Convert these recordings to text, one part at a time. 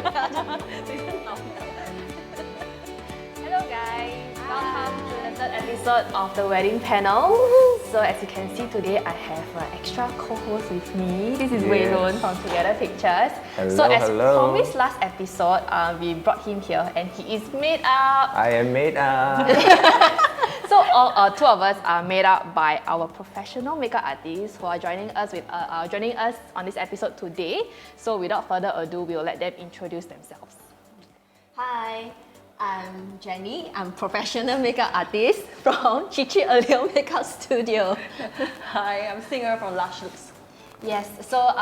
Hello guys, welcome to the third episode of the wedding panel. So as you can see today, I have an extra co-host with me. This is Wei Lun from Together Pictures. So as promised last episode, we brought him here and he is made up. I am made up. So all two of us are made up by our professional makeup artists who are joining us on this episode today. So without further ado, we'll let them introduce themselves. Hi, I'm Jenny. I'm professional makeup artist from Allure Makeup Studio. Hi, I'm Xin'Er from Lush. Yes, so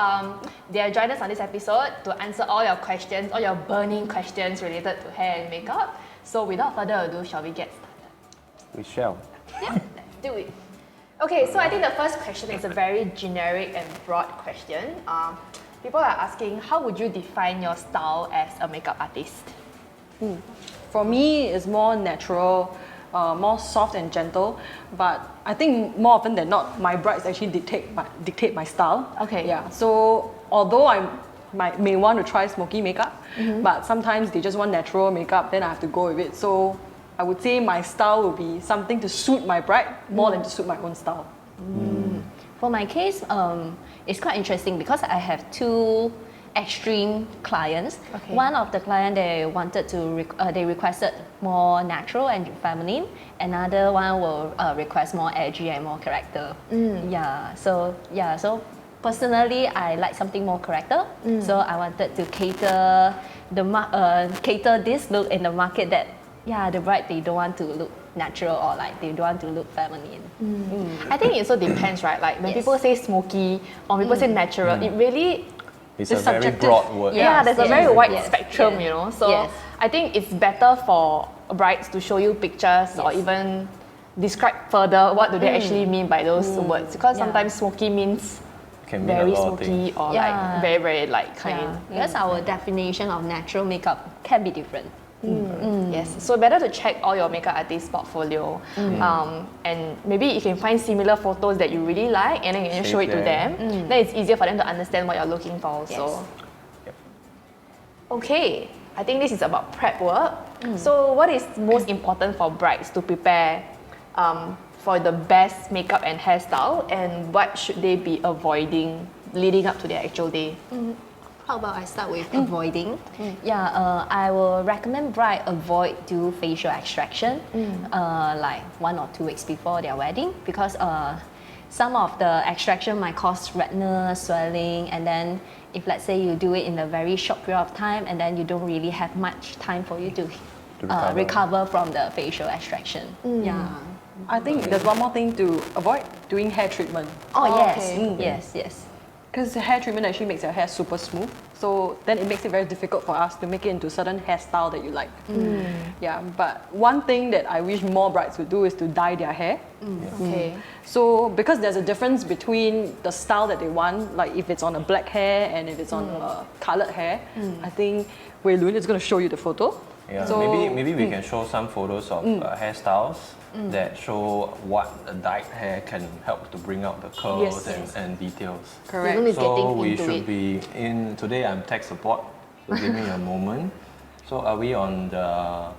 they are joining us on this episode to answer all your questions, all your burning questions related to hair and makeup. So without further ado, shall we get started? We shall. Yeah, let's do it. Okay, so I think the first question is a very generic and broad question. People are asking, how would you define your style as a makeup artist? For me, it's more natural, more soft and gentle. But I think more often than not, my brides actually dictate my style. Okay. Yeah. So although may want to try smoky makeup, but sometimes they just want natural makeup, then I have to go with it. So I would say my style will be something to suit my bride more than to suit my own style. For my case, it's quite interesting because I have two extreme clients. Okay. One of the client they wanted to they requested more natural and feminine. Another one will request more edgy and more character. So personally, I like something more character. So I wanted to cater this look in the market that the bride they don't want to look natural or like they don't want to look feminine. I think it also depends, right? Like when people say smoky or people say natural, it really It's a very broad word. there's a very wide spectrum, you know. So Yes. I think it's better for brides to show you pictures or even describe further what do they actually mean by those words, because sometimes smoky means Can mean a very lot of smoky things. or like very, very like kind. Because our definition of natural makeup can be different. Yes, so better to check all your makeup artist portfolio, and maybe you can find similar photos that you really like, and then you can show it to them. Then it's easier for them to understand what you're looking for also. Yes. Yep. Okay, I think this is about prep work. So what is most important for brides to prepare for the best makeup and hairstyle, and what should they be avoiding leading up to their actual day? How about I start with avoiding? I will recommend bride avoid do facial extraction like 1 or 2 weeks before their wedding, because some of the extraction might cause redness, swelling, and then if let's say you do it in a very short period of time and then you don't really have much time for you to recover from the facial extraction. I think there's one more thing to avoid: doing hair treatment. Yes. Because the hair treatment actually makes your hair super smooth. So then it makes it very difficult for us to make it into certain hairstyle that you like. But one thing that I wish more brides would do is to dye their hair. Okay. So because there's a difference between the style that they want, like if it's on a black hair and if it's on a colored hair, I think Wei Lun is going to show you the photo. Yeah, So, maybe we can show some photos of hairstyles that show what a dyed hair can help to bring out the curls and details. Correct. Is So getting we into should it. be in, today I'm tech support, so give me a moment. So are we on the,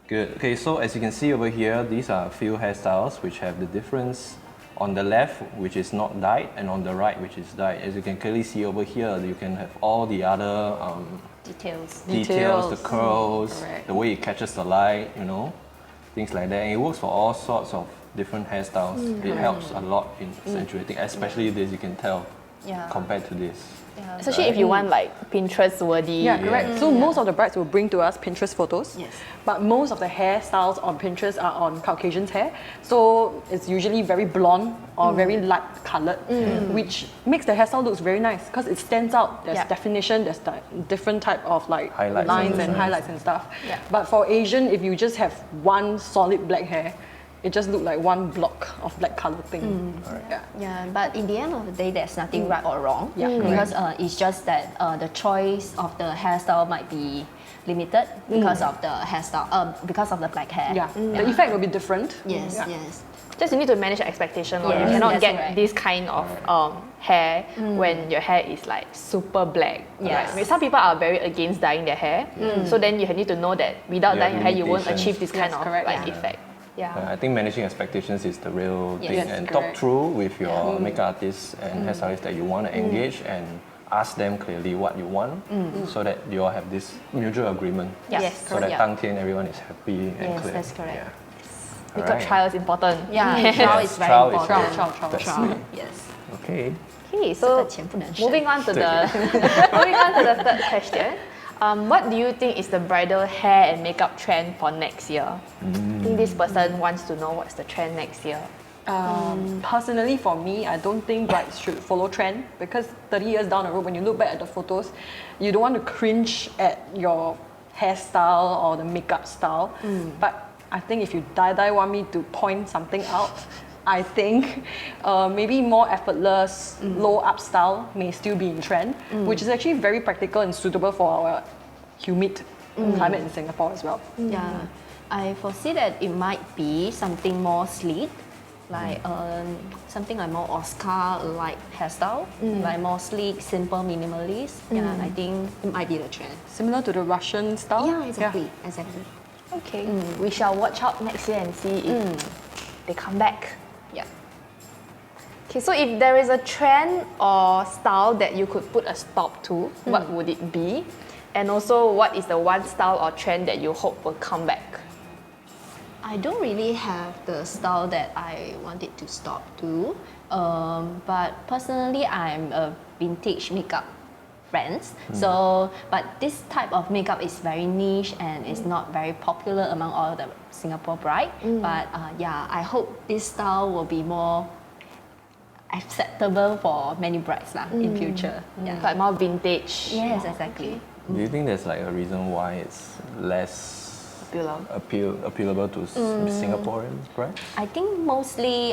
good. Okay, so as you can see over here, these are a few hairstyles which have the difference on the left, which is not dyed, and on the right, which is dyed. As you can clearly see over here, you can have all the other details, the curls, Correct. the way it catches the light, things like that. And it works for all sorts of different hairstyles. It helps a lot in accentuating, especially this, you can tell, compared to this. Especially if you want like Pinterest worthy. Yeah, correct. So most of the brides will bring to us Pinterest photos. Yes. But most of the hairstyles on Pinterest are on Caucasian's hair. So it's usually very blonde or very light colored, which makes the hairstyle looks very nice because it stands out. There's definition, there's different type of like Highlights lines and and highlights and stuff. Yeah. But for Asian, if you just have one solid black hair, it just looks like one block of black color thing. Yeah, but in the end of the day, there's nothing right or wrong. Yeah, Because it's just that the choice of the hairstyle might be limited because of the hairstyle, because of the black hair. Yeah, the effect will be different. Yes, Yeah. yes. Just you need to manage your expectation. Or Yes, you cannot that's get right. this kind of hair when your hair is like super black. Yes. Right? I mean, some people are very against dyeing their hair. So then you need to know that without You dyeing have your hair, you won't limitations. achieve this kind Yes, of correct. like Yeah. effect. Yeah. I think managing expectations is the real Yes. thing, Yes, and correct. talk through with your makeup artists and hairstylists that you want to engage and ask them clearly what you want, so that you all have this mutual agreement. Yes, So that correct. 当天 everyone is happy and Yes, clear. that's correct. Yeah. Makeup Alright. trial is important. Yeah, trial Yes, is very trial is important. very- that's Trial, it. yes. Okay. Okay, 这个 so 钱不能省。 moving on to the moving on to the third question. What do you think is the bridal hair and makeup trend for next year? I think this person wants to know what's the trend next year. Personally, for me, I don't think brides should follow trend because 30 years down the road, when you look back at the photos, you don't want to cringe at your hairstyle or the makeup style. But I think if you die want me to point something out, I think maybe more effortless, low up style may still be in trend, which is actually very practical and suitable for our humid climate in Singapore as well. Yeah, I foresee that it might be something more sleek, like something like more Oscar-like hairstyle, like more sleek, simple, minimalist. Yeah, I think it might be the trend. Similar to the Russian style. Yeah, exactly. Okay, we shall watch out next year and see if they come back. Yeah. Okay, so if there is a trend or style that you could put a stop to, what would it be? And also, what is the one style or trend that you hope will come back? I don't really have the style that I wanted to stop to, but personally, I'm a vintage makeup friend. So, but this type of makeup is very niche and it's not very popular among all the Singapore bride. But yeah, I hope this style will be more acceptable for many brides in future. Yeah. Like more vintage. Yes, exactly. Do you think there's like a reason why it's less appealable to Singaporean brides? I think mostly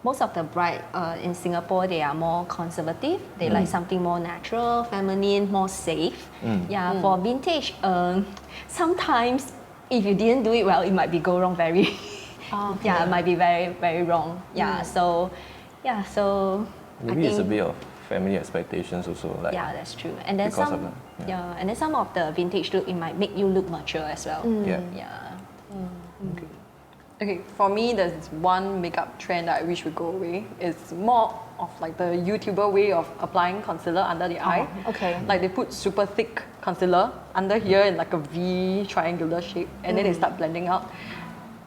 most of the bride in Singapore, they are more conservative. They like something more natural, feminine, more safe. Yeah, for vintage, sometimes if you didn't do it well, it might be go wrong very. Yeah, it might be very very wrong. Yeah, so Maybe I it's a think, bit of family expectations also. Like, yeah, that's true. And then because of some that, yeah, and then some of the vintage look, it might make you look mature as well. yeah. Yeah. Okay, for me, there's one makeup trend that I wish would go away. It's more of like the YouTuber way of applying concealer under the eye. okay. Like they put super thick concealer under here in like a V triangular shape, and then they start blending out.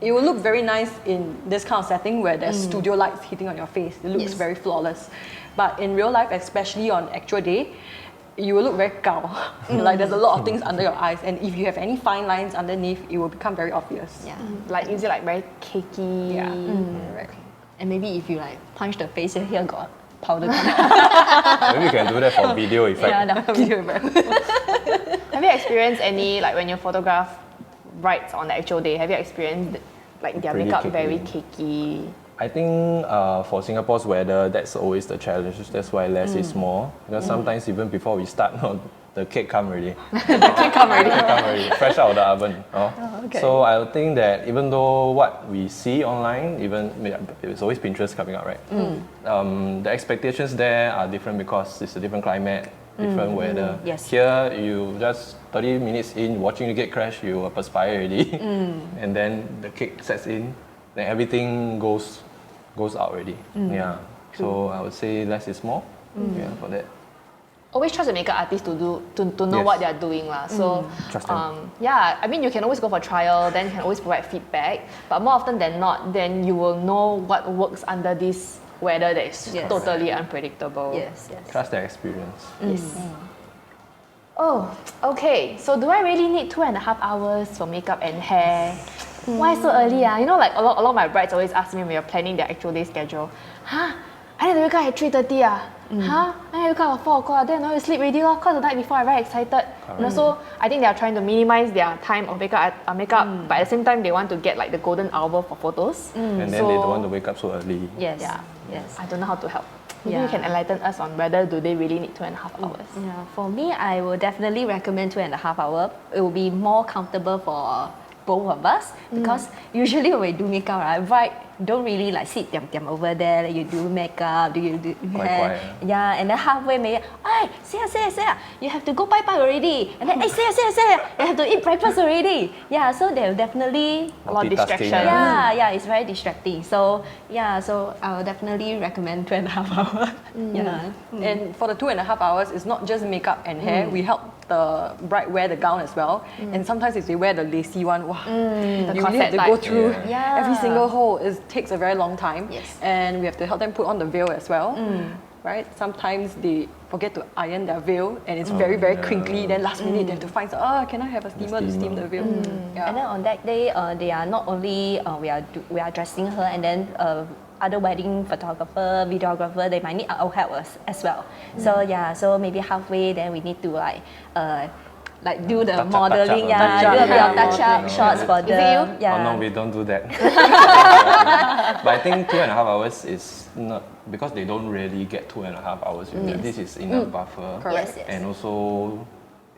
It will look very nice in this kind of setting where there's studio lights hitting on your face. It looks Yes. very flawless. But in real life, especially on actual day, you will look very gao. Like there's a lot of things under your eyes, and if you have any fine lines underneath, it will become very obvious. Yeah. Like, is it like very cakey? Yeah. Correct. And maybe if you like punch the face here got powder come out. Maybe you can do that for video effect. Yeah, the video Have you experienced any, like when you photograph brides on the actual day, have you experienced like their Pretty makeup cakey. very cakey? I think for Singapore's weather, that's always the challenge. That's why less is more. Because sometimes even before we start, the cake come already. The cake come already, fresh out of the oven. okay. So I would think that even though what we see online, even it's always Pinterest coming out, right? The expectations there are different because it's a different climate, different weather. Yes. Here, you just 30 minutes in watching the cake crash, you perspire already, and then the cake sets in, then everything goes out already. Yeah. So I would say less is more. Yeah, for that. Always trust the makeup artist to know Yes. what they're doing lah. So Trust them. yeah, I mean you can always go for trial, then you can always provide feedback. But more often than not, then you will know what works under this weather that is Yes. totally unpredictable. Yes, yes. Trust their experience. Oh, okay. So do I really need 2.5 hours for makeup and hair? Why so early? You know, like a lot of my brides always ask me when we are planning their actual day schedule. Huh? I need to wake up at 3:30. Huh? I need to wake up at 4 o'clock. Then I need to sleep already cause the night before I'm very excited. And also, I think they are trying to minimize their time of makeup, but at the same time they want to get like the golden hour for photos. And then they don't want to wake up so early. Yes. Yeah. Yes. I don't know how to help. Maybe you Yeah. can enlighten us on whether do they really need 2.5 hours. Yeah, for me, I will definitely recommend 2.5 hours. It will be more comfortable for both of us because usually when we do makeup, right, don't really like sit diam over there. Like you do makeup, do you do Quite hair? quiet. Yeah, and then halfway maybe, hey, say, you have to go bye already. And then, hey, say, you have to eat breakfast already. Yeah, so they'll definitely A lot of distraction. yeah, it's very distracting. So yeah, so I would definitely recommend 2.5 hours. Yeah. And for the 2.5 hours, it's not just makeup and hair. We help the bride wear the gown as well. And sometimes if they wear the lacy one, wow, you really have to go through Yeah. every single hole. It takes a very long time. Yes. And we have to help them put on the veil as well. Right? Sometimes they forget to iron their veil and it's very, very crinkly. Then last minute they have to find, can I have a steamer to steam the veil? Yeah. And then on that day, they are not only we are dressing her, and then other wedding photographer, videographer, they might need our help as well. So yeah, so maybe halfway, then we need to like do the Touch up, modeling, touch up, do a bit of touch touch up up. shots for Is it them. you? Yeah. Oh no, we don't do that. But I think 2.5 hours is not, because they don't really get 2.5 hours. This is enough buffer. Yes, yes. And also,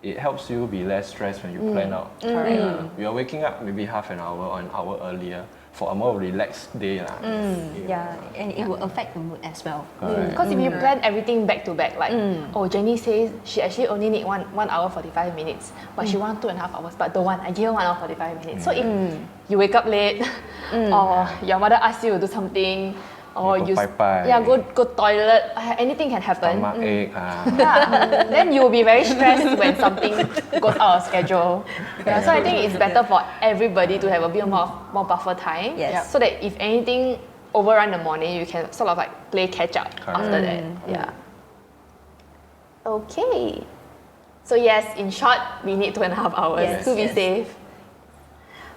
it helps you be less stressed when you plan out. You are waking up maybe half an hour or an hour earlier for a more relaxed day. Yeah, and it will affect the mood as well. Correct. Because if you plan everything back to back, like, Jenny says she actually only need 1 hour 45 minutes, but she wants 2.5 hours, but don't want, I give her 1 hour 45 minutes. So if you wake up late, or your mother asks you to do something, or go pai-pai. go toilet, anything can happen. Stomach ache. Then you will be very stressed when something goes out of schedule. Yeah, so I think it's better for everybody to have a bit more buffer time. Yes. So that if anything overrun the morning, you can sort of like play catch up after that. Yeah. Okay. So yes, in short, we need 2.5 hours Yes, to be yes. safe.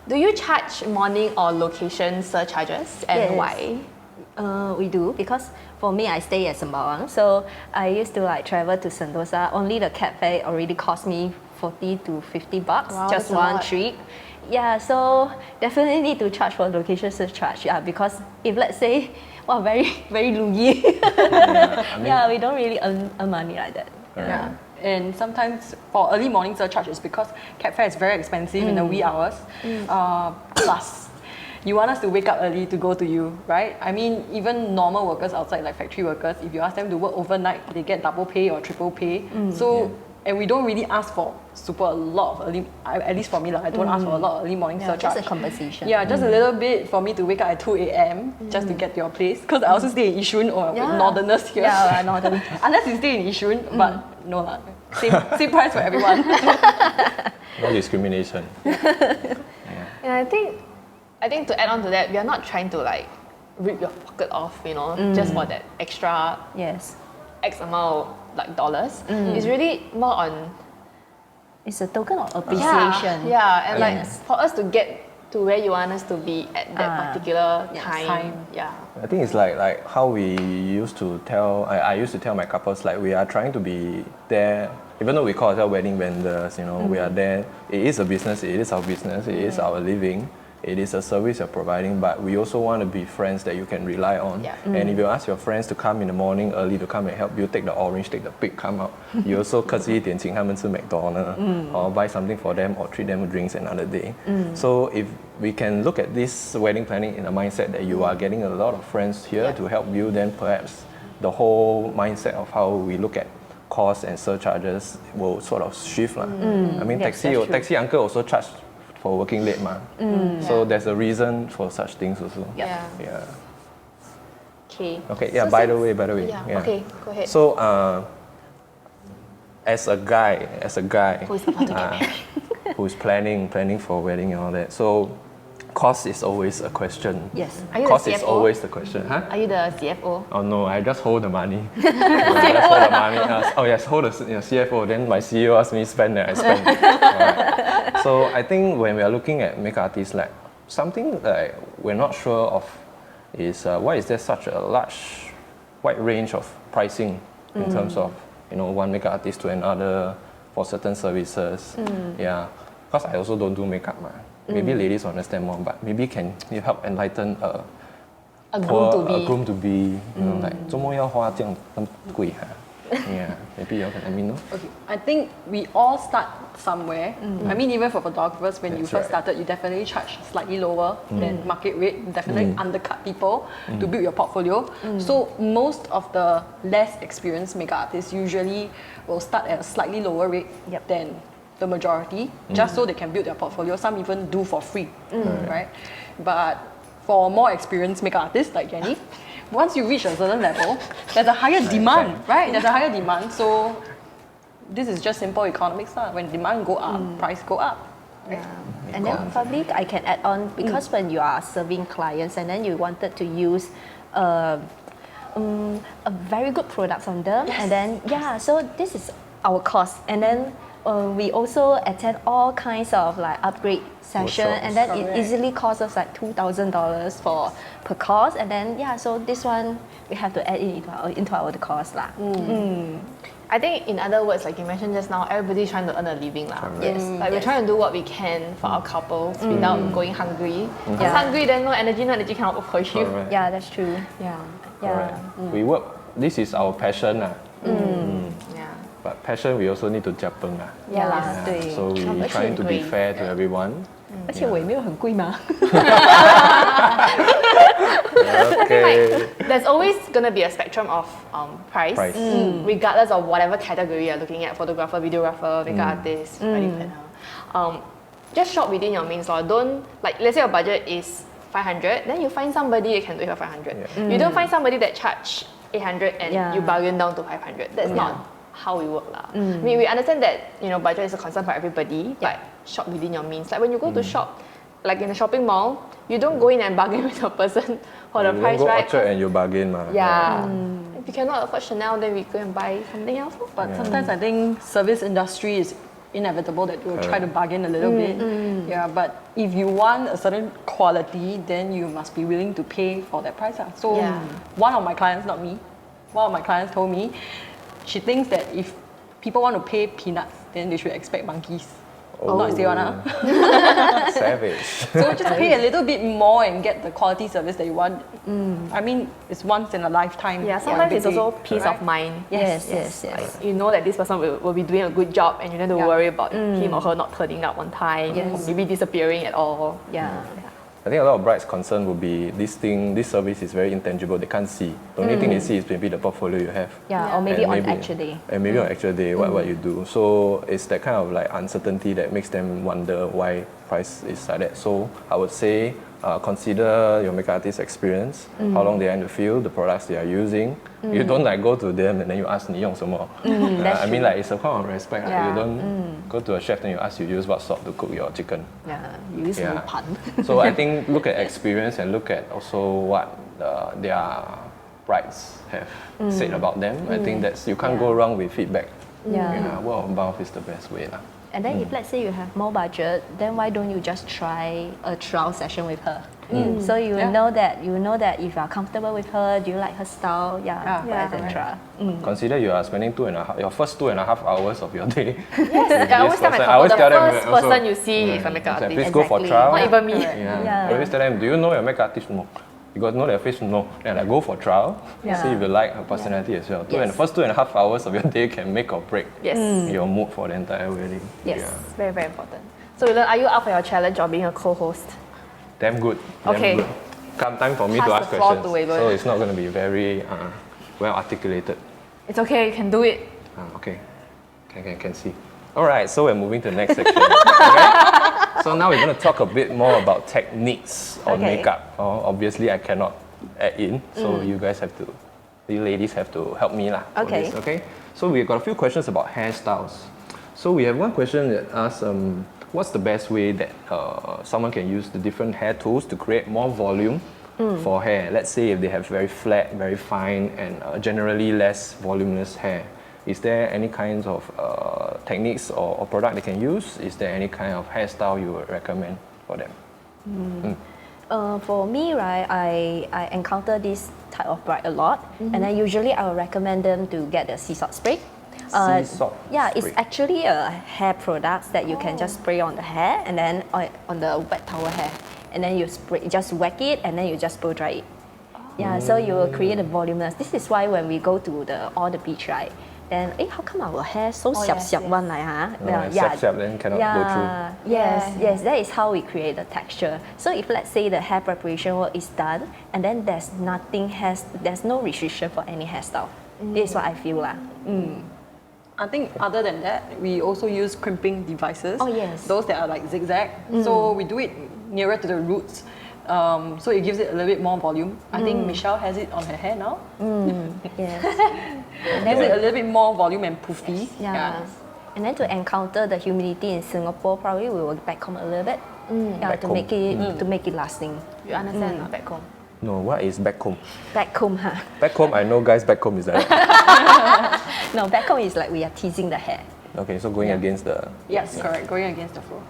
Do you charge morning or location surcharges, and Yes. why? We do, because for me I stay at Sembawang, so I used to like travel to Sentosa. Only the cab fare already cost me 40 to 50 bucks, Wow, just that's a one lot. trip. Yeah, so definitely need to charge for location surcharge. Yeah, because if let's say, very loogie. We don't really earn money like that. Yeah. And sometimes for early morning surcharge, it's because cab fare is very expensive in the wee hours. Plus, you want us to wake up early to go to you, right? I mean, even normal workers outside, like factory workers, if you ask them to work overnight, they get double pay or triple pay. And we don't really ask for a lot of early, at least for me, I don't ask for a lot of early morning surcharge. Just a conversation. Yeah, just a little bit for me to wake up at 2 a.m. just to get to your place. Because I also stay in Yishun or with northerners here. Yeah, northern. Unless you stay in Yishun, but no lah. Same price for everyone. No discrimination. And I think to add on to that, we are not trying to like rip your pocket off, just for that extra Yes. X amount of like dollars. It's really more on It's a token of appreciation. Yeah, and like Yes. for us to get to where you want us to be at that particular yes, time. Yeah. I think it's like how we used to tell, I used to tell my couples, like we are trying to be there, even though we call ourselves wedding vendors, we are there. It is a business, it is our business, it is our living. It is a service you're providing, but we also want to be friends that you can rely on. Yeah. And if you ask your friends to come in the morning early to come and help you take the orange, take the pig, come out, you also 客气一点请他们吃 McDonald's or buy something for them or treat them drinks another day. So if we can look at this wedding planning in a mindset that you are getting a lot of friends here to help you, then perhaps the whole mindset of how we look at costs and surcharges will sort of shift. I mean, Yes, taxi that's true. taxi uncle also charge for working late, so there's a reason for such things also. Yeah. Yeah. Okay. Okay. Yeah. So By the since- way. Yeah. Okay. Go ahead. So, as a guy, Who is about to get married. who's planning for wedding and all that, so cost is always a question. Yes. Are you the Cost is CFO? always the question, huh? Are you the CFO? Oh no, I just hold the money. I just hold the money. Hold the CFO. Then my CEO asks me spend, then I spend. Alright. So I think when we are looking at makeup artists, like something like we're not sure of is why is there such a large, wide range of pricing in terms of one makeup artist to another for certain services. Yeah, because I also don't do makeup. Maybe ladies understand more, but maybe can you help enlighten A groom to be. a groom to be, like 周末要花这样那么贵哈？Yeah, maybe you can let me know. Okay, I think we all start somewhere. I mean, even for photographers, when you first started, you definitely charge slightly lower than market rate. You definitely undercut people to build your portfolio. So most of the less experienced makeup artists usually will start at a slightly lower rate than the majority, just so they can build their portfolio. Some even do for free, right? But for more experienced makeup artists like Jenny, once you reach a certain level, there's a higher demand, right? There's a higher demand. So this is just simple economics. When demand go up, price go up. Right? Yeah. And then probably I can add on, because when you are serving clients and then you wanted to use a very good products on them, and then so this is our cost. And then we also attend all kinds of like upgrade session, and then it easily costs us like $2,000 per course. And then so this one we have to add into our cost lah. I think in other words, like you mentioned just now, everybody's trying to earn a living lah. Yes. Like we're trying to do what we can for our couples without going hungry. Because hungry, then no energy cannot work for you. Correct. Yeah, that's true. Correct. We work. This is our passion lah. Yeah. But passion we also need to 加崩啦。对。 So we trying to be fair to everyone. 而且我也没有很贵嘛。 Okay. There's always going to be a spectrum of price, regardless of whatever category you're looking at, photographer, videographer, makeup artist, wedding planner. Just shop within your means. Don't, like, let's say your budget is 500, then you find somebody you can do it for 500. You don't find somebody that charge 800 and you bargain down to 500. That's not how we work. I mean, we understand that, you know, budget is a concern for everybody, but shop within your means. Like when you go to shop, like in a shopping mall, you don't go in and bargain with the person for the price, you right? Orchard and you bargain ma. If you cannot afford Chanel, then we go and buy something else. But sometimes I think service industry is inevitable that you'll try to bargain a little bit. Yeah, but if you want a certain quality, then you must be willing to pay for that price. So one of my clients, not me, one of my clients told me she thinks that if people want to pay peanuts, then they should expect monkeys. Not Siwana. Savage. So just pay a little bit more and get the quality service that you want. I mean, it's once in a lifetime. Yeah, sometimes it's also peace of mind. Yes. Like, you know that this person will be doing a good job and you don't have to worry about him or her not turning up on time, or maybe disappearing at all. I think a lot of brides' concern would be this service is very intangible. They can't see. The only thing they see is maybe the portfolio you have. Or maybe on actual day. And maybe on actual day, what you do. So it's that kind of like uncertainty that makes them wonder why price is like that. So I would say consider your makeup artist experience, how long they are in the field, the products they are using. You don't like go to them and then you ask 你用什么. I mean like it's a form of respect. You don't go to a chef and you ask you use what salt to cook your chicken. You use no pan. So I think look at experience and look at also what their brides have said about them. I think that's you can't go wrong with feedback. Word of mouth is the best way lah. And then if let's say you have more budget, then why don't you just try a trial session with her? So you know that if you are comfortable with her, do you like her style, etc. Consider you are spending your first 2.5 hours of your day. Yes, I always tell my couple, the first person you see is a makeup artist. Please go for trial. Not even me. I always tell them, do you know your makeup artist? No. You got to know their face? No. And I go for trial, see if you like her personality as well. The first 2.5 hours of your day can make or break your mood for the entire wedding. Very, very important. So are you up for your challenge or being a co-host? Damn good. Okay. Good. Come time for me to ask questions. So it's not going to be very well articulated. It's okay, you can do it. Okay. Can see. Alright, so we're moving to the next section. Okay? So now we're going to talk a bit more about techniques on makeup. Obviously, I cannot add in, so you ladies have to help me lah. Okay. So we've got a few questions about hairstyles. So we have one question that asks, what's the best way that someone can use the different hair tools to create more volume for hair? Let's say if they have very flat, very fine, and generally less voluminous hair. Is there any kinds of techniques or product they can use? Is there any kind of hairstyle you would recommend for them? For me, right, I encounter this type of bride a lot, and then usually I will recommend them to get the sea salt spray. Sea salt spray. It's actually a hair product that you can just spray on the hair and then on the wet towel hair, and then you just whack it and then you just blow dry it. So you will create a voluminous. This is why when we go to all the beach, right, then how come our hair so Oh, siap yes, siap yes. one like Siap-siap then cannot go through. Yes, that is how we create the texture. So if let's say the hair preparation work is done, and then there's no restriction for any hairstyle. This is what I feel lah. I think other than that, we also use crimping devices. Oh, yes. Those that are like zigzag. So we do it nearer to the roots. So it gives it a little bit more volume. I think Michelle has it on her hair now. Yes. It gives it a little bit more volume and poofy. Yeah. And then to encounter the humidity in Singapore, probably we will backcomb a little bit. Back comb. To make it lasting. You understand not back home? No, what is back comb? Backcomb, huh? Back comb, I know guys, back comb is that. No, backcomb is like we are teasing the hair. Okay, so going against the. Yes, correct. Going against the flow.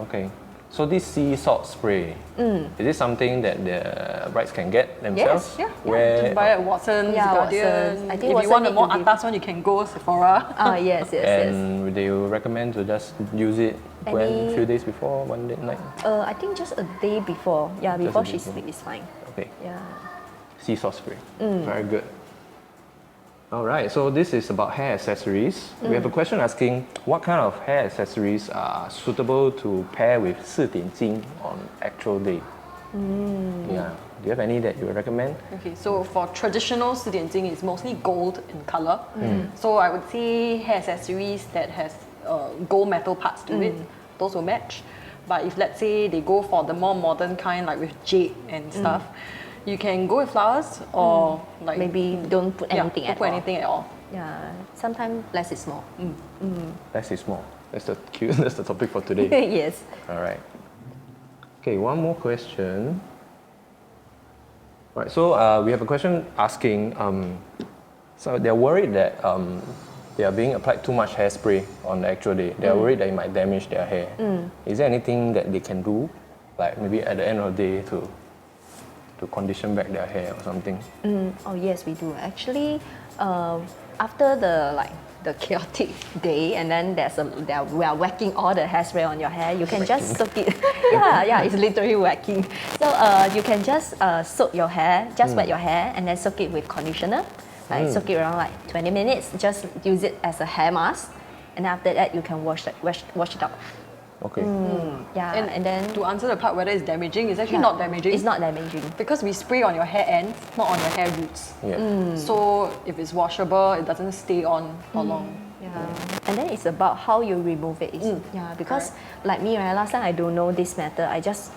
Okay. So this sea salt spray, is it something that the brides can get themselves? Yes, yeah. Where Just buy at Watson's, Yeah, Guardian. Watson's. I think if Watson you want a need more to give- atas one, you can go Sephora. Yes. and they will recommend to just use it when Any- few days before, one day night. I think just a day before. Yeah, Just a before day she before. sleep is fine. Okay. Yeah. Sea salt spray. Very good. All right, so this is about hair accessories. We have a question asking what kind of hair accessories are suitable to pair with 4点睛 on actual day? Yeah. Do you have any that you would recommend? Okay, so for traditional 4点睛, it's mostly gold in color. So I would say hair accessories that has gold metal parts to it, those will match. But if let's say they go for the more modern kind, like with jade and stuff, you can go with flowers or like Maybe don't put anything don't at put all. anything at all. Yeah. Sometimes less is more. Less is more. That's the cue. That's the topic for today. Yes. All right. Okay, one more question. All right, so we have a question asking. So they're worried that they are being applied too much hairspray on the actual day. They are worried that it might damage their hair. Is there anything that they can do, like maybe at the end of the day to condition back their hair or something? Oh yes, we do. Actually, after the chaotic day, and then we are whacking all the hairspray on your hair. You can just soak it. yeah, it's literally whacking. So you can just soak your hair, just wet your hair, and then soak it with conditioner. Like soak it around like 20 minutes. Just use it as a hair mask, and after that you can wash it out. Okay. Yeah, And then to answer the part whether it's damaging, it's actually not damaging. It's not damaging. Because we spray on your hair ends, not on your hair roots. Yeah. So if it's washable, it doesn't stay on for long. Yeah. And then it's about how you remove it. Yeah, because like me, right, last time I don't know this method. I just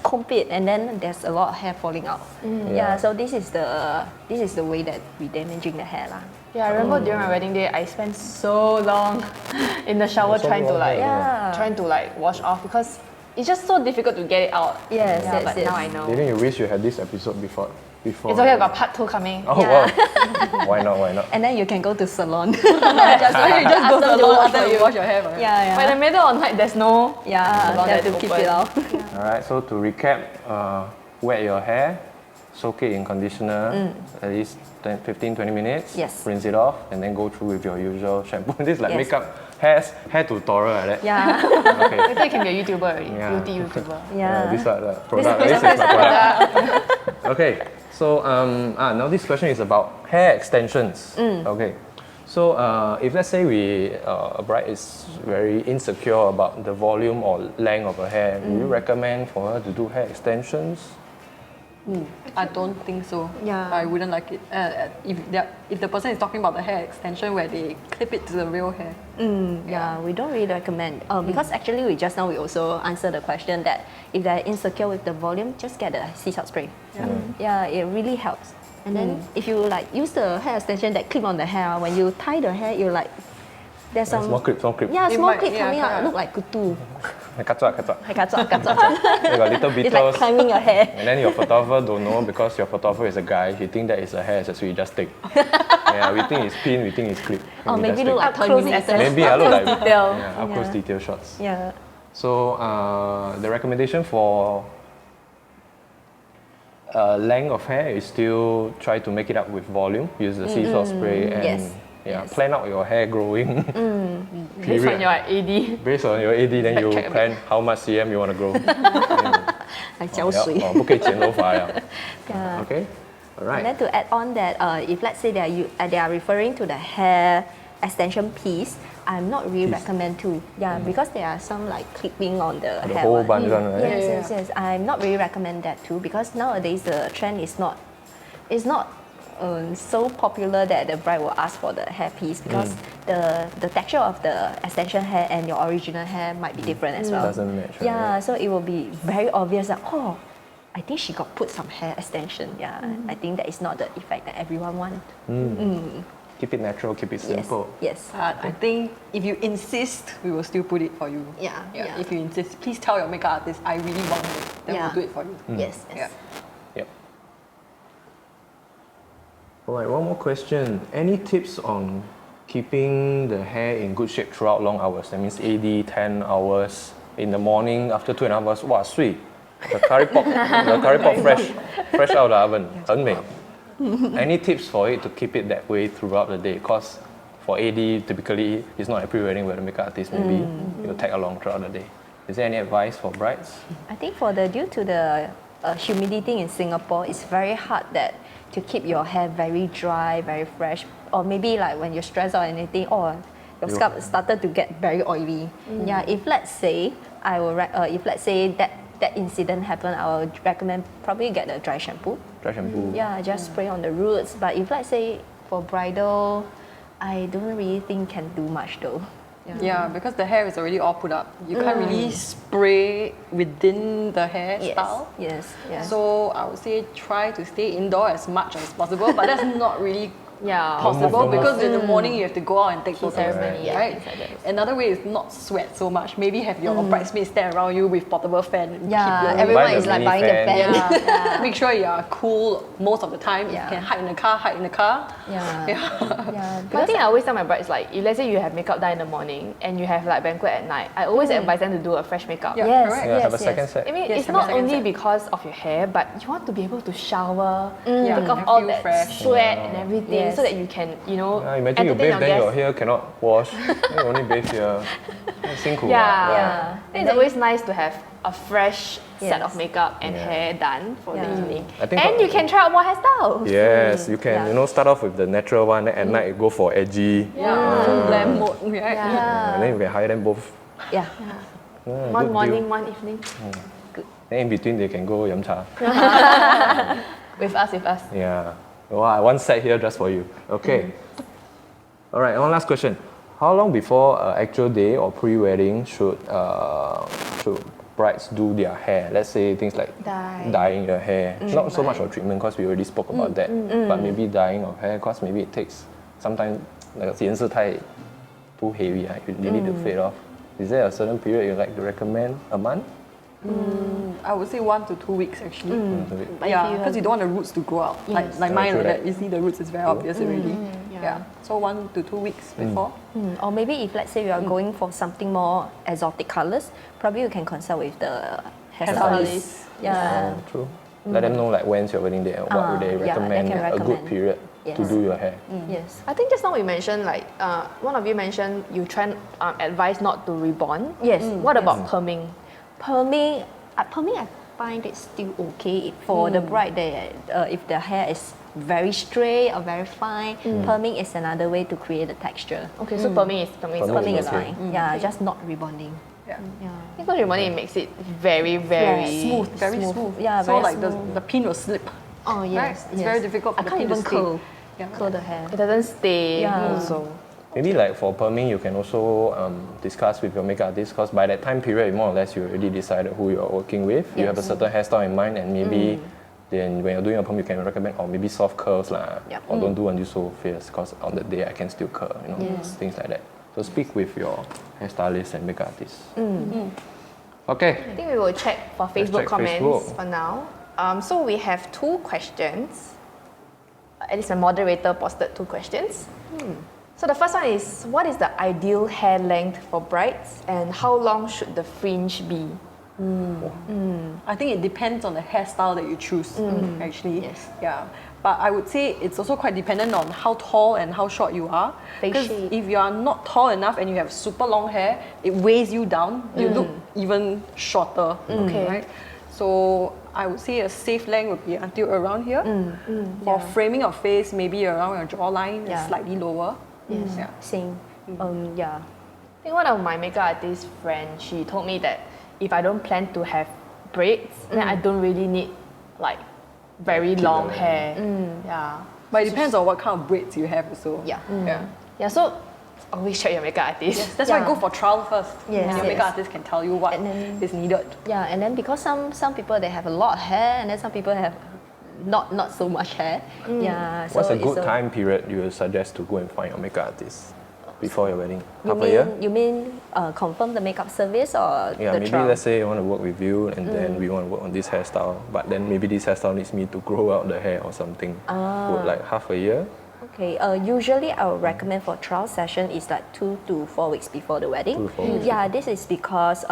comb it, and then there's a lot of hair falling out. Yeah. So this is the way that we damaging the hair lah. Yeah, I remember during my wedding day, I spent so long in the shower So trying to long, like yeah. trying to like wash off because it's just so difficult to get it out. Yes, Yeah, yes, but yes. now I know. Didn't you wish you had this episode before? It's okay, I got part 2 coming. Oh wow. Why not? And then you can go to salon. Just go them to to salon, wash ask them for to you. wash your hair. For you. yeah. But in the middle of the night, there's no Yeah, salon they have that's to keep open. it out. All right. So to recap, wet your hair, soak it in conditioner at least 15-20 minutes. Yes. Rinse it off, and then go through with your usual shampoo. This is like Yes. makeup hair tutorial like that. Yeah. Okay. Later you can be a YouTuber already, Yeah. beauty YouTuber. Yeah. These are the product. This is my product. Okay. So now this question is about hair extensions. Okay. So if let's say a bride is very insecure about the volume or length of her hair, would you recommend for her to do hair extensions? I don't think so. Yeah. I wouldn't like it. If the person is talking about the hair extension where they clip it to the real hair. Yeah, we don't really recommend because actually we also answered the question that if they're insecure with the volume, just get a sea salt spray. Yeah, it really helps. And then if you like use the hair extension that clip on the hair, when you tie the hair, you like there's some Small clip. yeah It small might- clip yeah, coming out, correct. look like kutu. Kacau. They You got little It's like beetles. climbing your hair. And then your photographer don't know because your photographer is a guy. He think that is a hair accessory. You just take. Yeah, we think it's pin. We think it's clip. Or We maybe just look take. like toy Close miniatures. access. Maybe I look like detail. Yeah, up close detail shots. Yeah. So the recommendation for length of hair is still try to make it up with volume. Use the sea salt spray and Yes. yeah, plan out your hair growing. Based on period. your AD. Based on your AD, then you Backtrack a bit. plan how much cm you want to grow. 来浇水。不可以剪头发了。 Yeah. Okay. All right. And then to add on that, if let's say they are referring to the hair extension piece, I'm not really recommend to. Yeah, because there are some like clipping on the The hair. whole one. bunch one, right? Yes. I'm not really recommend that too, because nowadays the trend is not so popular that the bride will ask for the hair piece, because the texture of the extension hair and your original hair might be different as well. Doesn't match, right? Yeah, so it will be very obvious that, oh, I think she got put some hair extension. Yeah, I think that is not the effect that everyone wants. Keep it natural, keep it Yes. simple. Yes. But I think if you insist, we will still put it for you. Yeah. If you insist, please tell your makeup artist, I really want it. Then we'll do it for you. Yes. Yeah. Yep. All right, one more question. Any tips on keeping the hair in good shape throughout long hours? That means AD 10 hours in the morning after 2.5 hours. Wow, sweet. The curry pop, fresh out of the oven. 很美. Any tips for it to keep it that way throughout the day? Because for AD, typically, it's not a pre-wedding where the makeup artist maybe you'll tag along throughout the day. Is there any advice for brides? I think due to the humidity in Singapore, it's very hard to keep your hair very dry, very fresh, or maybe like when you're stressed or anything, or your scalp started to get very oily. Yeah, if let's say that incident happened, I would recommend probably get a dry shampoo. Dry shampoo. Yeah, just spray on the roots. But if let's say for bridal, I don't really think can do much though. Yeah, because the hair is already all put up. You can't really spray within the hairstyle. Yes. So I would say try to stay indoor as much as possible, but that's not really Yeah. possible Don't move. because in the morning you have to go out and take photos, ceremony, yeah, right? Another way is not sweat so much. Maybe have your bridesmaids stand around you with portable fan. And Yeah, keep blowing. everyone Buy the is like mini buying the fan. fan. Make sure you are cool most of the time. If Yeah. you can hide in the car. Yeah. One thing I always tell my brides, like, if let's say you have makeup done in the morning and you have like banquet at night, I always advise them to do a fresh makeup. Yeah, Yes, correct. Yeah, have a yes. second set. I mean, Yes, it's have a not second only set. because of your hair, but you want to be able to shower, Yeah, take off and all feel that fresh. sweat and everything, Yes. so that you can, Imagine you entertain bathe, then your guests. hair cannot wash. Then you only bathe here. 辛苦 Yeah. It's always nice to have a fresh set of Yes. makeup and hair done for the Yeah. evening. I think And you can try out more hairstyles. Yes, you can, Yeah. start off with the natural one, then at night you go for edgy. Full glam mode, right? And then you can hire them both. Yeah. Good One deal. morning, one evening. Then in between they can go yum cha. With us. Yeah. Wow, one set here just for you. Okay. All right, one last question. How long before actual day or pre-wedding should brides do their hair? Let's say things like dyeing your hair. Not so much of treatment because we already spoke about that. But maybe dyeing of hair because maybe it takes sometimes like 颜色太 too heavy, you need to fade off. Is there a certain period you like to recommend? A month? I would say 1 to 2 weeks actually. But Yeah, if you because you don't want the roots to grow out. Yes. Like mine true like that. that. You see the roots is very obvious already. Yeah. Yeah. So 1 to 2 weeks before. Or maybe if let's say you are going for something more exotic colors, probably you can consult with the hairstylist. Yeah. True. Let them know like when's your wedding day and what would they yeah, they recommend can a good recommend. period to Yes. do your hair. Yes. I think just now we mentioned like one of you mentioned you try advise not to rebond. Yes. What about perming? Perming, I find it still okay for the bride. If the hair is very straight or very fine, perming is another way to create the texture. Okay, so perming is Perming is okay. fine. Yeah, just not rebonding. Yeah. Because rebonding it makes it very, very Smooth. Very smooth. Yeah, So very like smooth. the pin will slip. Oh yes, Right? It's very difficult for I the can't pin to even stay. curl, Yeah. curl the hair. It doesn't stay Yeah. also. Maybe like for perming, you can also discuss with your makeup artist because by that time period, more or less, you already decided who you are working with. You have a certain hairstyle in mind, and maybe then when you're doing a perm, you can recommend or maybe soft curls lah, Yep. or don't do until so fierce because on the day I can still curl, things like that. So speak with your hairstylist and makeup artist. Okay. I think we will check for Facebook check comments Facebook. for now. So we have 2 questions. At least my moderator posted 2 questions. So the first one is, what is the ideal hair length for brides and how long should the fringe be? I think it depends on the hairstyle that you choose, actually. Yes. Yeah. But I would say it's also quite dependent on how tall and how short you are. Face Because shape. if you are not tall enough and you have super long hair, it weighs you down. You look even shorter. Okay. Right? So I would say a safe length would be until around here. For framing of face, maybe around your jawline, slightly lower. Yes. Yeah. Same. Yeah. I think one of my makeup artist friends, she told me that if I don't plan to have braids, then I don't really need like very long hair. Yeah. But it depends on what kind of braids you have also. Yeah. Yeah. Yeah, so always check your makeup artist. That's why go for trial first. Yes, Your makeup artist can tell you what is needed. Yeah, and then because some people they have a lot of hair, and then some people have not so much hair. Yeah. So What's a it's good time period you would suggest to go and find your makeup artist before your wedding? Half a year? You mean confirm the makeup service or Yeah, the maybe trial? let's say I want to work with you and then we want to work on this hairstyle, but then maybe this hairstyle needs me to grow out the hair or something. Would like half a year? Okay, usually I would recommend for trial session is like 2 to 4 weeks before the wedding. 2 to 4 weeks Yeah, this is because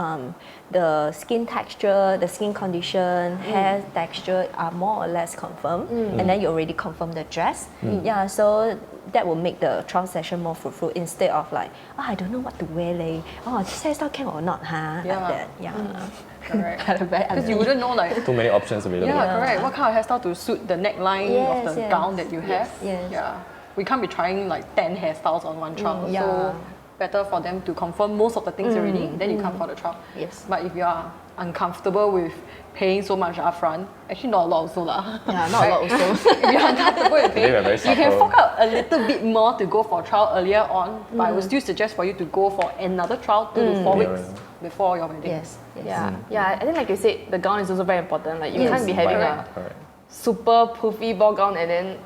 the skin texture, the skin condition, hair texture are more or less confirmed, and then you already confirm the dress. Yeah, so that will make the trial session more fruitful instead of like, oh, I don't know what to wear, leh. Oh, this hairstyle can or not, huh? Yeah. Like that. Yeah. Correct. Very Because you wouldn't know like Too many options available. yeah, correct. What kind of hairstyle to suit the neckline of the Yes, gown that you have? yes. Yeah. We can't be trying like 10 hairstyles on one trial. yeah. So better for them to confirm most of the things already, then you come for the trial. Yes. But if you are uncomfortable with paying so much upfront, actually not a lot also lah. Yeah, not a lot also. If you're uncomfortable with Today paying, we're very you can subtle. fork out a little bit more to go for trial earlier on, but I would still suggest for you to go for another trial 2 to 4 Yeah, weeks yeah. before your wedding. Yes. Yeah, yeah. I think like you said, the gown is also very important. Like you Yes. can't be having Correct. a Correct. super poofy ball gown and then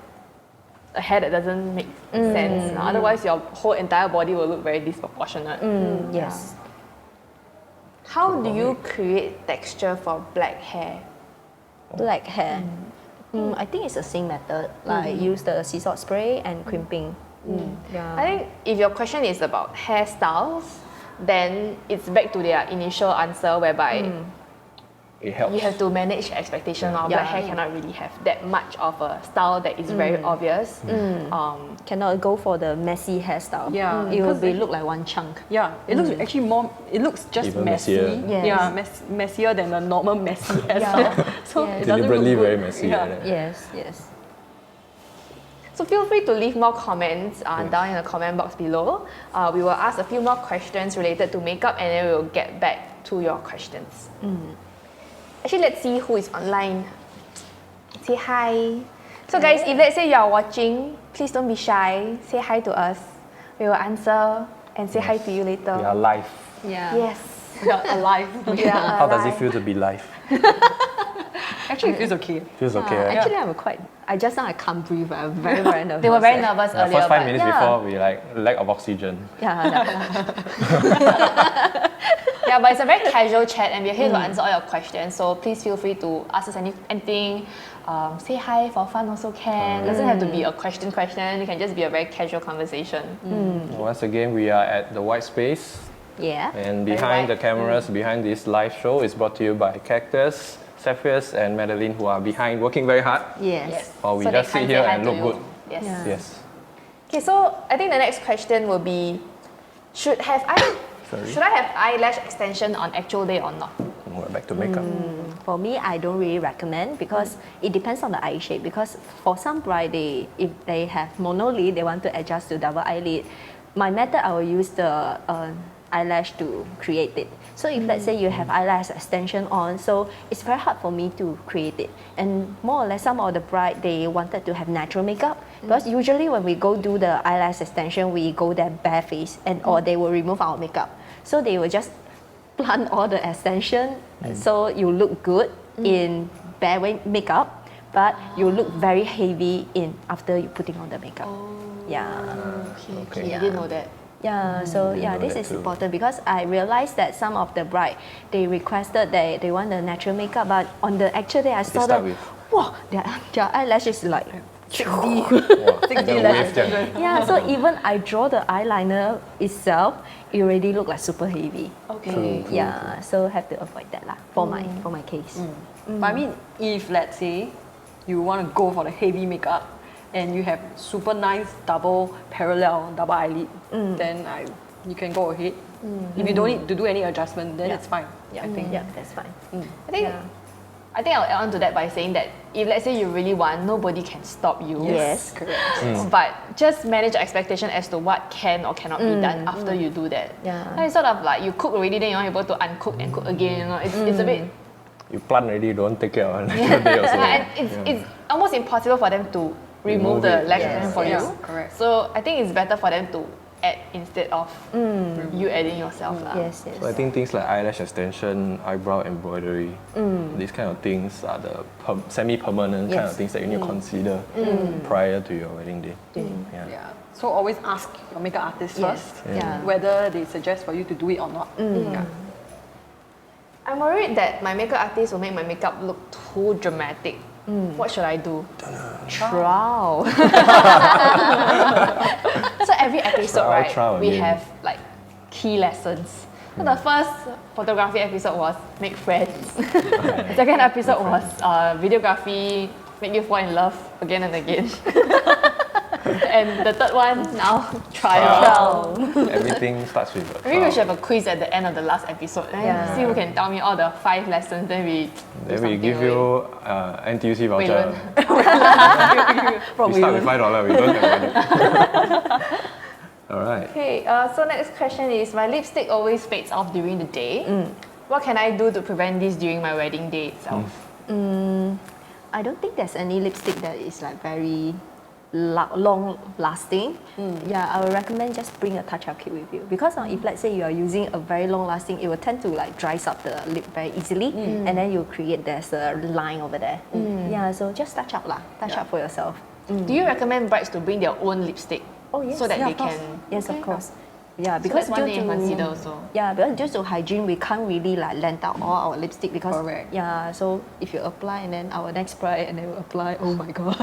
a hair that doesn't make sense. Otherwise, your whole entire body will look very disproportionate. Yes. How do you create texture for black hair? Black hair. I think it's the same method. Like use the sea salt spray and crimping. Yeah. I think if your question is about hairstyles, then it's back to their initial answer whereby It helps. you have to manage expectation of black hair cannot really have that much of a style that is very obvious. Cannot go for the messy hairstyle. Yeah, It will because look like one chunk. Yeah, it looks actually more, it looks just Even messy. messier. Yes. Yeah, messier than a normal messy hairstyle. So Yes. it doesn't Deliberately look good. very messy. Yeah. like that. Yes, yes. So feel free to leave more comments down in the comment box below. We will ask a few more questions related to makeup and then we will get back to your questions. Actually, let's see who is online. Say hi. So guys, if let's say you are watching, please don't be shy. Say hi to us. We will answer and say hi to you later. We are live. Yeah. Yes. We are alive. We are How does it alive. feel to be live? Actually, it feels okay. Feels okay, right? Actually, I just now I can't breathe. I'm very, very nervous. They were very nervous The earlier. first 5 but minutes yeah. before, we like lack of oxygen. Yeah. Yeah, but it's a very casual chat and we're here to answer all your questions. So please feel free to ask us anything. Say hi for fun also can. Doesn't have to be a question. It can just be a very casual conversation. Once again, we are at the white space. Yeah. And behind the cameras, behind this live show is brought to you by Cactus, Cephas and Madeline, who are behind working very hard. Yes. Or we So they just sit can't say here hi and to look you. good. Yes. Yeah. Yes. Okay, so I think the next question will be, should I have eyelash extension on actual day or not? And we're back to makeup. For me, I don't really recommend because it depends on the eye shape. Because for some bride, if they have monolid, they want to adjust to double eyelid. My method, I will use the eyelash to create it. So if let's say you have eyelash extension on, so it's very hard for me to create it. And more or less, some of the bride, they wanted to have natural makeup. Because usually when we go do the eyelash extension, we go there bare face or they will remove our makeup. So they will just plant all the extension so you look good in bare makeup, but you look very heavy in after you putting on the makeup. Yeah. Okay. I didn't know that. Yeah, so Didn't yeah, know this that is too. important because I realized that some of the bride, they requested that they want the natural makeup, but on the actual day I saw start that, with- wow, their eyelashes like 6D. The wave 这样. Yeah, so even I draw the eyeliner itself, it already look like super heavy. Okay. Yeah, so have to avoid that lah for my case. But I mean, if let's say you want to go for the heavy makeup and you have super nice double eyelid, then you can go ahead. If you don't need to do any adjustment, then it's fine. Yeah, I think. yeah, that's fine. I think I think I'll add on to that by saying that if let's say you really want, nobody can stop you. Yes. Correct. But just manage your expectation as to what can or cannot be done after you do that. Yeah. And it's sort of like you cook already, then you're able to uncook and cook again. You know, it's a bit. You plant already, don't take care on another day or so. And it's almost impossible for them to remove the it. lash Yes. extension for Yes. you. Correct. So I think it's better for them to add instead of you adding yourself. lah. Yes, yes. So I think things like eyelash extension, eyebrow embroidery, these kind of things are the semi-permanent kind of Yes. things that you need to consider prior to your wedding day. Yeah. So always ask your makeup artist Yes. first Yeah. whether they suggest for you to do it or not. Yeah. I'm worried that my makeup artist will make my makeup look too dramatic. What should I do? Trial. So every episode, Trial we again. have like key lessons. So the first photography episode was make friends. The second episode was videography, make you fall in love again and again. And the third one now trial. Everything starts with a Maybe we trial. should have a quiz at the end of the last episode. And Yeah. see who can tell me all the 5 lessons. Then we Then we give you NTUC Wei voucher. Lun. We start with $5, we don't have money. Alright. Okay, so next question is, my lipstick always fades off during the day. What can I do to prevent this during my wedding day itself? I don't think there's any lipstick that is like very long lasting. Yeah, I would recommend just bring a touch-up kit with you, because if let's say you are using a very long lasting, it will tend to like dries up the lip very easily, and then you create there's a line over there. Yeah, so just touch up for yourself. Do you recommend brides to bring their own lipstick? Oh, yes. So that Yeah, they of course. can... Yes, of course. Yeah, Because because one due thing to to consider also. yeah, because due to hygiene, we can't really like lend out all our lipstick because Correct. yeah. So if you apply and then our next bride and then we apply, oh my god.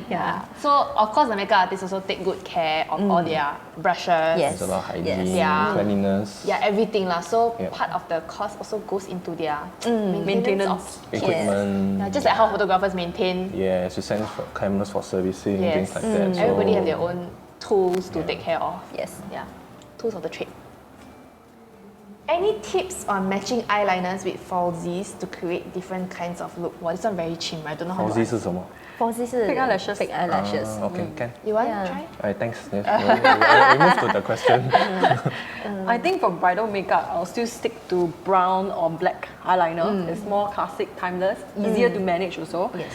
Yeah. So of course the makeup artists also take good care of all their brushes. Yes. It's about hygiene, Yeah. cleanliness, Yeah, everything lah. So Yeah. part of the cost also goes into their Maintenance. of equipment. Yeah, just like how photographers maintain. Yes, you send for cameras for servicing, things like that. So Everybody have their own tools to take care of. Yes. Yeah, tools of the trade. Any tips on matching eyeliners with falsies to create different kinds of look? Wow, this one very cheap. I don't know how to falsies是什么？ Falsies is Fake eyelashes. Fake eyelashes. Okay, can. You want Yeah. to try? Alright, thanks. Yes, we move to the question. I think for bridal makeup, I'll still stick to brown or black eyeliner. It's more classic, timeless, easier to manage also. Yes.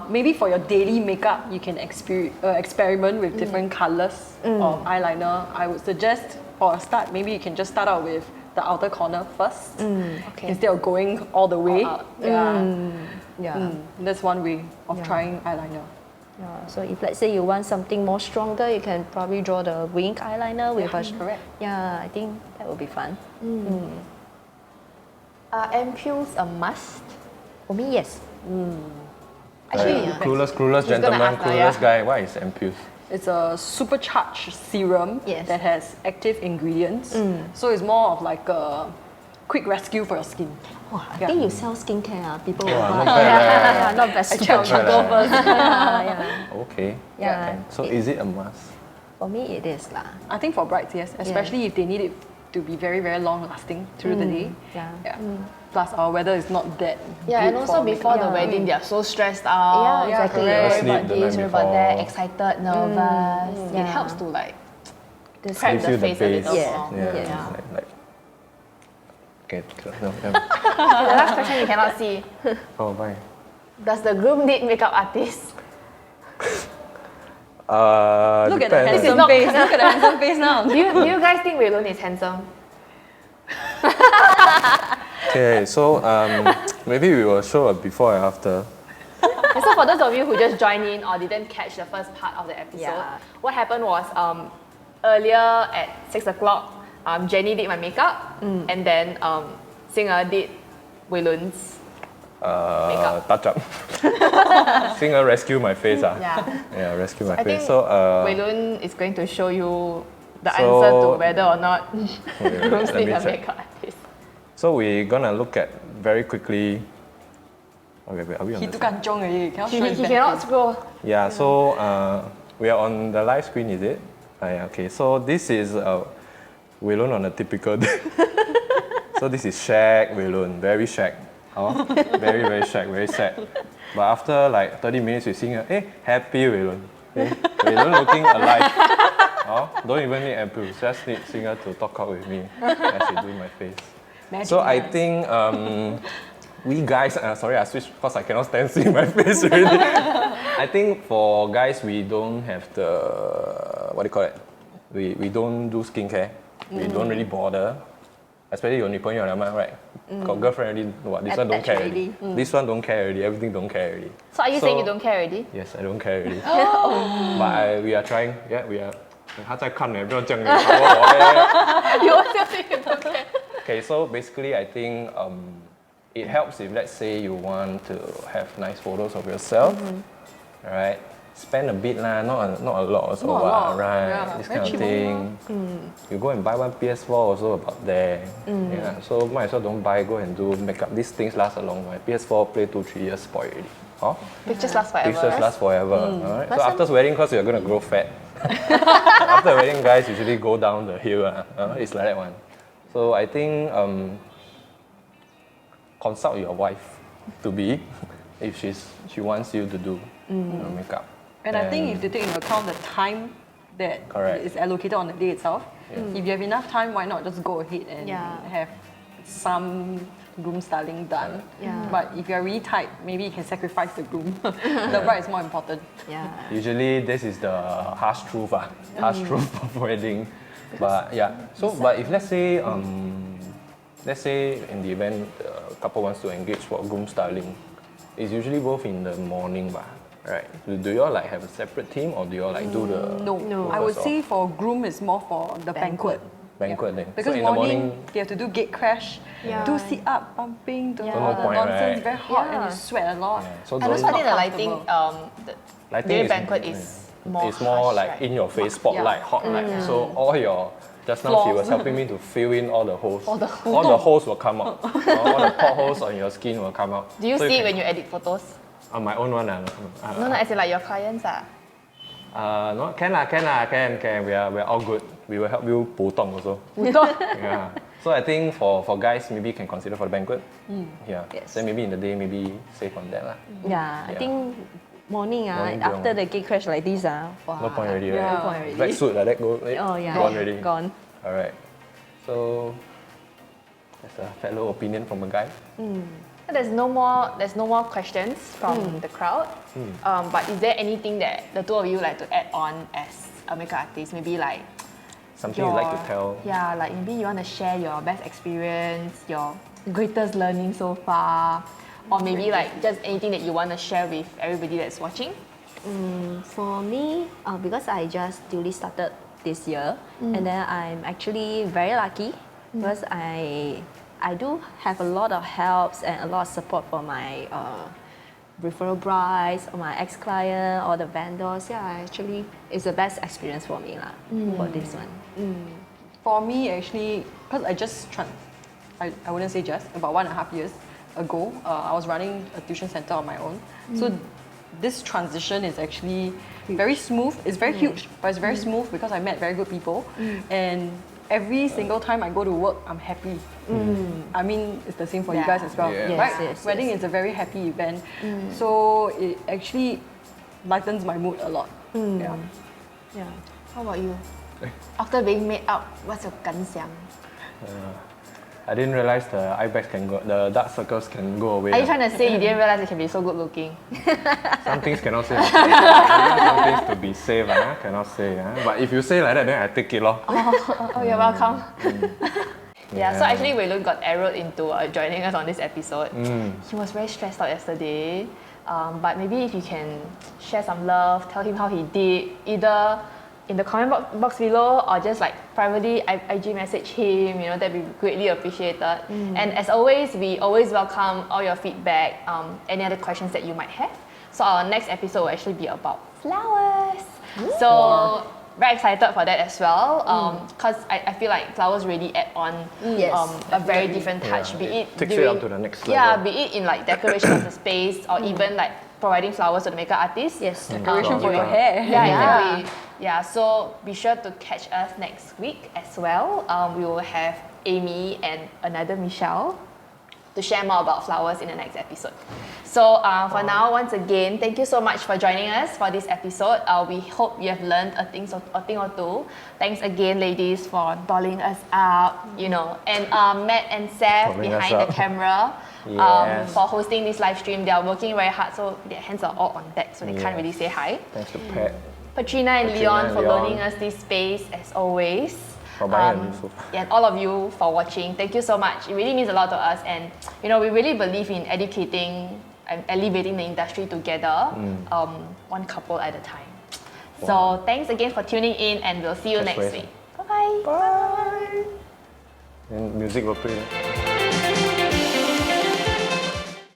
Maybe for your daily makeup, you can experiment with different colors of eyeliner. I would suggest for a start, maybe you can just start out with the outer corner first, Okay. instead of going all the way. out. Yeah. That's one way of trying eyeliner. Yeah. So if let's say you want something more stronger, you can probably draw the wing eyeliner with a correct. Yeah, I think that would be fun. Are ampules a must? For me, yes. Actually, Clueless gonna gentleman, ask now, clueless yeah. guy. What is ampules? It's a supercharged serum Yes. that has active ingredients. So it's more of like a quick rescue for your skin. I think you sell skincare, people will Wow, buy. not bad. Yeah, not bad. Super not cheap. bad. Yeah. Okay. Yeah. So is it a must? For me, it is lah. I think for brides, yes, especially if they need it to be very, very long lasting through the day. Yeah. Plus, our weather is not that. Yeah, and good also for before the Yeah. wedding, they are so stressed out. Yeah, exactly. Worried Sleep about the this, night worried about that, before. excited, nervous. It Yeah. helps to like This prep Gives the you the face a little base. more. Yeah. Yeah. Like, okay. No, Okay, the last question you cannot see. oh, bye. Does the groom need makeup artist? Look at the depends. This is handsome not- face. Look at the handsome face now. Do you guys think Wei Lun is handsome? Okay, so maybe we will show a before and after. And so for those of you who just joined in or didn't catch the first part of the episode, Yeah. what happened was earlier at 6 o'clock, Jenny did my makeup, and then Xin'Er did Wei Lun's. Makeup. Touch up. Xin'Er rescue my face. Yeah, rescue my I think face. So, Wei Lun is going to show you the So- answer to whether or not wait, grooms let need me a check. makeup artist. So we're gonna look at very quickly. Okay, wait, are we on He the too kanchong already. Cannot show his He back cannot face. scroll. Yeah, so we are on the live screen, is it? Yeah, okay, so this is Wei Lun on a typical day. So this is shag Wei Lun, very shag. Oh, very shag, very sad. But after like 30 minutes, we sing, hey, happy Waylon. Hey, Waylon looking alive. Oh, don't even need abuse, just need singer to talk out with me as she do my face. Magic So I hands. think we guys, sorry I switched because I cannot stand seeing my face already. I think for guys, we don't have the, what do you call it? We don't do skincare. We don't really bother. Especially your 女朋友了嘛, right? Got girlfriend already, what? This one don't care already. This one don't care already, everything don't care already. So are you saying you don't care already? Yes, I don't care already. But we are trying, yeah, we are. 他在看呢，不要这样跑我。 You also think you don't care? Okay, so basically I think it helps if let's say you want to have nice photos of yourself, right? Spend a bit lah, not a lot also, Not a lot, right? yeah, This very kind of cheap thing. You go and buy one PS4 also about there. Yeah, so might as well don't buy, go and do makeup. These things last a long while. PS4 play 2-3 years spoil already. Huh? Pictures last forever. Pictures last forever. Alright? So after wedding, cause you're gonna grow fat. After wedding, guys usually go down the hill. It's like that one. So I think consult your wife to be if she wants you to do your makeup. And I think if you take into account the time that Correct. is allocated on the day itself, if you have enough time, why not just go ahead and Yeah. have some groom styling done? Yeah. But if you're really tight, maybe you can sacrifice the groom. The bride is more important. Yeah. Usually this is the harsh truth, harsh truth of wedding. But yeah, so but if let's say in the event the couple wants to engage for groom styling, it's usually both in the morning, right? Do you all like have a separate team or do you all like do the No, I would say for groom is more for the banquet. banquet then? Because so in the morning, morning, they have to do gate crash, do sit up, pumping, do all no the point, nonsense, right? very hot and Yeah. you sweat a lot. yeah. So And also I those- think the lighting, lighting during is- banquet is more it's more harsh, like right? in your face spotlight, hot light. So all your just now she Flaws. was helping me to fill in all the holes. All the all the holes will come out. All the potholes on your skin will come out. Do you So see it can- when you edit photos? On my own one. No, as in like your clients No, can. We're all good. We will help you 补洞 also. Yeah. So I think for guys, maybe you can consider for the banquet. Yeah. Yes. Then maybe in the day, maybe save on that lah. Yeah, I Yeah. think morning, Morning after don't. the gate crash like this, wow. No point already, Yeah. right? No point already. Black suit like that go. Oh yeah, Gone already. Gone. All right. So that's a fellow opinion from a guy. There's no more questions from the crowd. But is there anything that the two of you like to add on as a makeup artist? Maybe like Something you like to tell. Yeah, like maybe you want to share your best experience, your greatest learning so far, or maybe like just anything that you want to share with everybody that's watching. For me, because I just newly started this year, and then I'm actually very lucky because I do have a lot of helps and a lot of support for my referral brides, or my ex-client, or the vendors. Yeah, actually, it's the best experience for me lah, for this one. For me, actually, because I wouldn't say just, about 1.5 years ago, I was running a tuition center on my own. So this transition is actually very smooth. It's very huge, but it's very smooth because I met very good people. And every single time I go to work, I'm happy. I mean, it's the same for you Yeah. guys as well, Yeah. right? Yes, yes, Wedding yes. is a very happy event. So it actually lightens my mood a lot. Yeah. Yeah. How about you? After being made up, what's your 感想? I didn't realize the eye bags can go, the dark circles can go away. Are you trying to say you didn't realize it can be so good looking? Some things cannot say. Some things to be safe, cannot say. But if you say like that, then I take it lor. Oh, you're welcome. Yeah, so Yeah. actually Wei-Lun got arrowed into joining us on this episode. He was very stressed out yesterday. But maybe if you can share some love, tell him how he did, either in the comment box below or just like privately IG message him, that'd be greatly appreciated. And as always, we always welcome all your feedback, any other questions that you might have. So our next episode will actually be about flowers. So very excited for that as well, because I feel like flowers really add on Yes, a very different touch, Yeah, be it it takes it during, up to the next yeah, level. be it in like decoration of the space or even like providing flowers to the makeup artist. Yes. Decoration for your Yeah. hair. Yeah, exactly. Yeah, so be sure to catch us next week as well. We will have Amy and another Michelle. to share more about flowers in the next episode. So for now, once again, thank you so much for joining us for this episode. We hope you have learned a thing or two. Thanks again, ladies, for doling us up, you know, and Matt and Seth Doling us behind the up. camera Yes. for hosting this live stream. They are working very hard, so their hands are all on deck, so they can't really say hi. Thanks to Pat. Patrina and Patrina Leon and for Leon. loaning us this space as always. For buying a new sofa. And all of you for watching. Thank you so much. It really means a lot to us, and you know we really believe in educating and elevating the industry together, one couple at a time. So thanks again for tuning in, and we'll see you Catch next you week. Bye bye. And music will play.